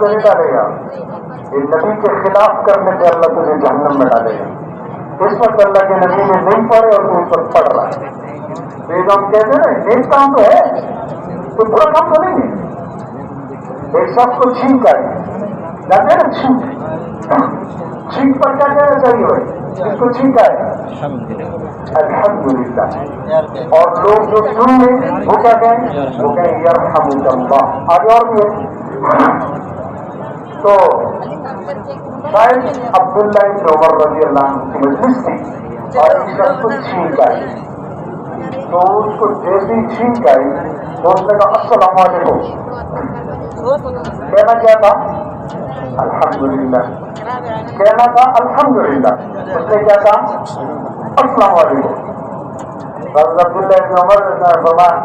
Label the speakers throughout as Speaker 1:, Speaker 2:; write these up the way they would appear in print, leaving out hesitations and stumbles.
Speaker 1: نہیں ڈالے گا، یہ نبی کے خلاف کرنے سے اللہ تجھے جہنم میں ڈالے گا۔ اس وقت اللہ کے نبی نے نہیں پڑھے اور تو اس وقت پڑھ رہا ہے۔ یہ جو ہم کہتے ہیں نا نیک کام تو ہے، تو برا کام تو نہیں ہے۔ ایک شخص کو چھینک آئی، جاتے ہیں نا چھینک، چھینک پر کیا کہنا چاہیے بھائی؟ جس کو چھینک آئے الحمدللہ، اور لوگ جو سن لیں وہ کیا کہیں؟ وہ کہیں یرحمک اللہ۔ آگے اور بھی ہے، تو شاید عبداللہ بن عمر رضی اللہ عنہ کی مجلس تھی اور ایک شخص کو چھینک آئی، تو اس کو جیسی چھینک آئی تو اس نے کہا السلام علیکم، کہنا کیا تھا؟ الحمدللہ، کہنا تھا الحمدللہ، اس نے کیا کہا؟ السلام علیکم۔ حضرت عبداللہ بن عمر نے فرمایا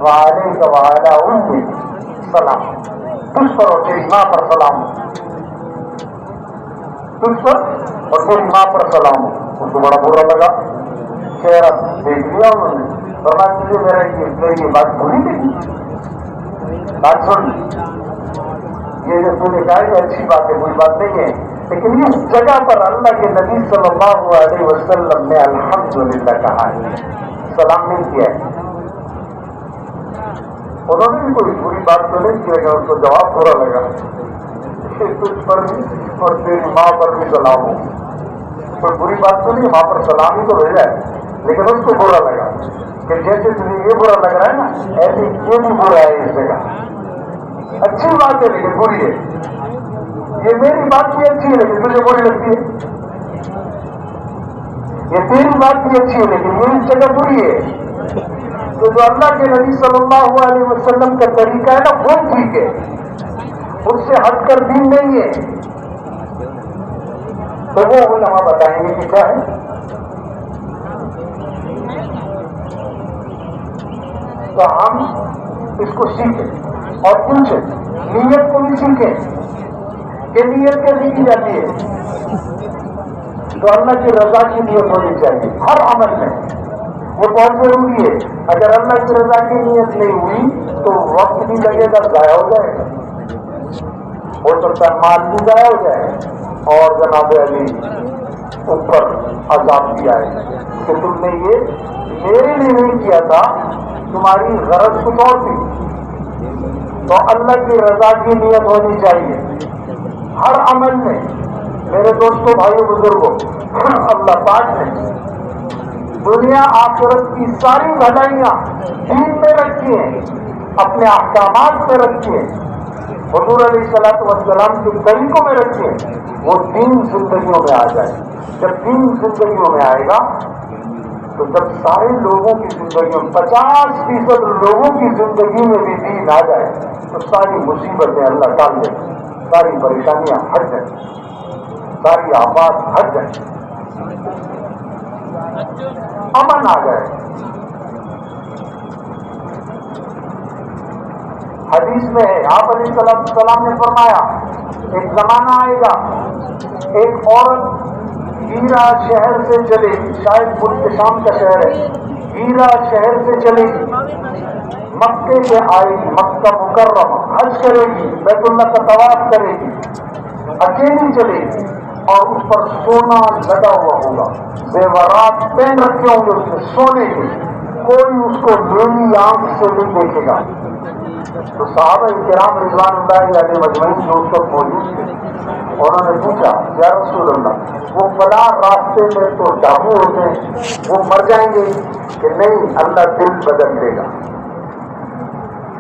Speaker 1: وعلیک وعلی امی سلام، تجھ پر اور تیری ماں پر سلام، تجھ پر اور تیری ماں پر سلام۔ اس کو بڑا برا لگا، چہرہ دیکھ لیا انہوں نے، فرمایا تجھے میری یہ بات بری لگی؟ بات سن، یہ جو تم نے کہا کہ اچھی بات ہے، کوئی بات نہیں ہے، لیکن اس جگہ پر اللہ کے نبی صلی اللہ علیہ وسلم نے الحمدللہ کہا ہے، سلام نہیں کیا ہے۔ انہوں نے بھی کوئی بری بات تو نہیں کی، لیکن ان کو جواب برا لگا، تجھ پر بھی اور تیری ماں پر بھی سلام ہو۔ کوئی بری بات تو نہیں، ماں پر سلام ہی تو بھیجا ہے، لیکن اس کو برا لگا کہ جیسے تجھے یہ برا لگ رہا ہے نا، ایسے یہ بھی برا ہے اس جگہ۔ اچھی بات ہے لیکن بری ہے، یہ میری بات بھی اچھی ہے لیکن تجھے بری لگتی ہے، یہ تیری بات بھی اچھی ہے لیکن یہ اس جگہ بری ہے۔ تو جو اللہ کے نبی صلی اللہ علیہ وسلم کا طریقہ ہے نا وہ ٹھیک ہے، اس سے ہٹ کر دین نہیں ہے۔ تو وہ علماء بتائیں گے کہ کیا ہے، تو ہم اس کو سیکھیں اور پوچھیں، نیت کو بھی سیکھیں کہ نیت کیسی کی جاتی ہے۔ تو اللہ کی رضا کی نیت ہونی چاہیے ہر عمل میں، وہ بہت ضروری ہے۔ اگر اللہ کی رضا کی نیت نہیں ہوئی تو وقت بھی لگے گا، ضائع ہو جائے گا، ہو سکتا ہے مال بھی ضائع ہو جائے اور جناب علی اوپر عذاب بھی آئے کہ تم نے یہ میرے لیے نہیں کیا تھا، تمہاری غرض کچھ اور تھی۔ تو اللہ کی رضا کی نیت ہونی چاہیے ہر عمل میں۔ میرے دوستوں، بھائیوں، بزرگوں، اللہ پاک نے دنیا آخرت کی ساری بھلائیاں دین میں رکھی ہیں، اپنے احکامات میں رکھی ہیں، حضور علیہ الصلوۃ والسلام کے طریقوں میں رکھی ہیں۔ وہ دین زندگیوں میں آ جائے، جب دین زندگیوں میں آئے گا تو جب سارے لوگوں کی زندگیوں میں 50% لوگوں کی زندگی میں بھی دین آ جائے تو ساری مصیبتیں اللہ ٹال دیں، ساری پریشانیاں ہٹ جائیں، ساری آفات ہٹ جائیں، امن آ جائے۔ حدیث میں ہے، آپ علیہ السلام نے فرمایا ایک زمانہ آئے گا، ایک عورت ہیرا شہر سے چلے گی، شاید ملک شام کا شہر ہے، ہیرا شہر سے چلے گی، مکے سے آئے گی، مکہ مکرمہ، حج کرے گی، بیت اللہ کا طواف کرے گی، اکیلی چلے گی اور اس پر سونا لگا ہوا ہوگا، زیورات پہن رکھے ہوں گے اس نے سونے کے، کوئی اس کو نیلی آنکھ سے نہیں دیکھے گا۔ تو صحابہ کرام رضوان اللہ علیہ مجمعین جو اس وقت موجود تھے، انہوں نے پوچھا یا رسول اللہ وہ فلاں راستے میں تو ڈاکو ہوتے ہیں، وہ مر جائیں گے؟ کہ نہیں، اللہ دل بدل دے گا۔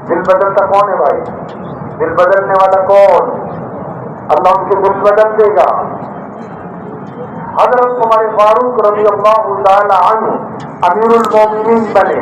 Speaker 1: دل بدلتا کون ہے بھائی؟ دل بدلنے والا کون؟ اللہ ان کے دل بدل دے گا۔ حضرت عمر فاروق رضی اللہ تعالی عنہ امیر المومنین بنے،